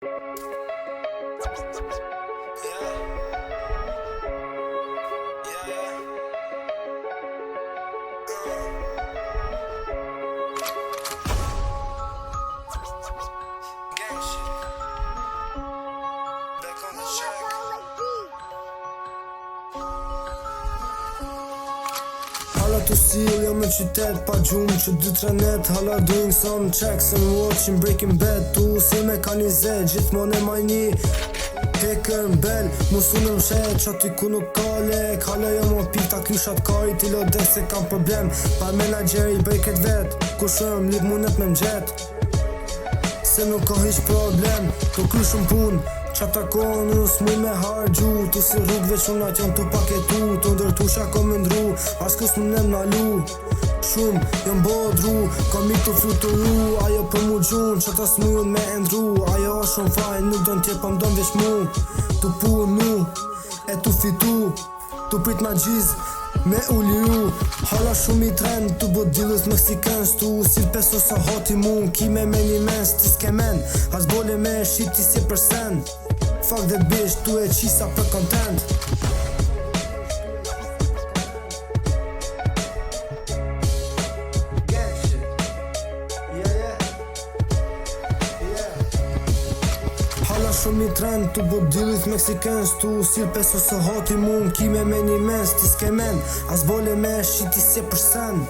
Hala tu still jam në qytet pa gjumë që 2-3 net. Hala doing some checks and watching Breaking Bad. Tu si me kanizet gjithmonë e majni Hekën bel, musunëm shet që aty ku nuk ka lek. Hala jam o pik ta klyshat kari ti lo dek se kam problem. Pa menageri bëj ket vet, ku shëm lip munet me mgjet se nuk ka hiq problem. Tu kryshëm pun qata kohën unë s'muj me hargju. Tu si rrug veç unat jam tu paketu. Tu ndërtu sha kom ndru, as kus më nem nalu. Shumë jam bodru, kam i të fluturu. Ajo për mu gjun, qata s'mujën me ndru. Ajo është shumë fajn, nuk do n'tje pa m'don veç mu. Tu punu, e tu fitu, tu prit ma gjiz me u liru. Hala shumë i trend, tu bot dillës meksikens. Tu sil peso sa hoti mu, kime me një mens. Ti s'ke men, as bole me shiti si përsen. Fuck that bitch, tu e qisa për content. Hala shumë i trend, tu bot dillit meksikens. Tu sil peso sa hoti mu, kime me një mens. Ti s'ke men, as bole me shiti si përsen.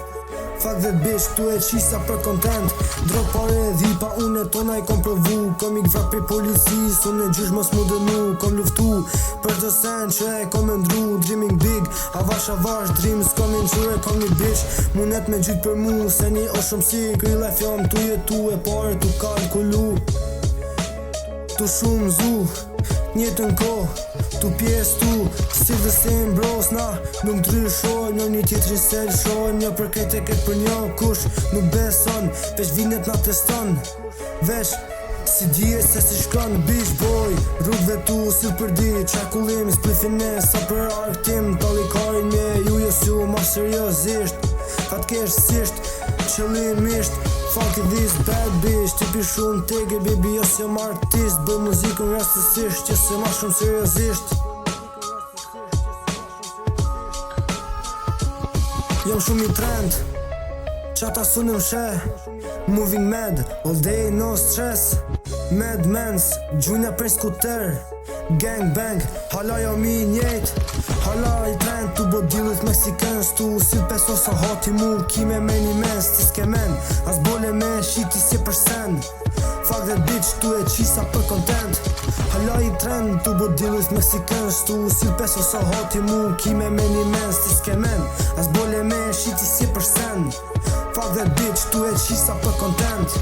Fuck that bitch, tu e qisa për content. Drog pare dhipa, unë e tona i kom provu. Kom i gvrat për policis, unë e gjysh mos mu dënu. Kom luftu për të sen që e kom ndru. Dreaming big, avash dream. S'kom në qure, kom një bitch munet me gjyt për mu. Se një o shumë si, kry life jam tu jetu. E pare tu kalkulu, tu shumë zu, njëtën ko, tu pjes tu. Still the same bros, na nuk ndryshoj. Një një tjetrin se lëshoj. Një për krejt e këtë për një kush nuk beson. Veç vinet na teston, veç si dje se si shkon beach boy. Rrugve tu si për di, qakullim splifin e sa për arktim. Talli karin me ju jesu ma seriosisht, fatkeshtësisht, qëllimisht. Fuck this bad bitch, ti pi shumë tege baby, jos jam artist. Bëj muzikën rastësisht, që se ma shumë seriosisht. Jam shumë i trend, qata sunim she. Moving mad, all day no stress. Mad mens, gjuna për skuter. Gang bang, hala jam i njejt. Hala i trend, tu bot dillit meksikens. Tu sil peso sa hoti mu, kime me një mens. Ti s'ke men, as bole me shiti si përsen. Fuck that bitch, tu e qisa për content. Hala i trend, tu bot dillit meksikens. Tu sil peso sa hoti mu, kime me një mens. Ti s'ke men, as bole me shiti si përsen. Fuck that bitch, tu e qisa për content.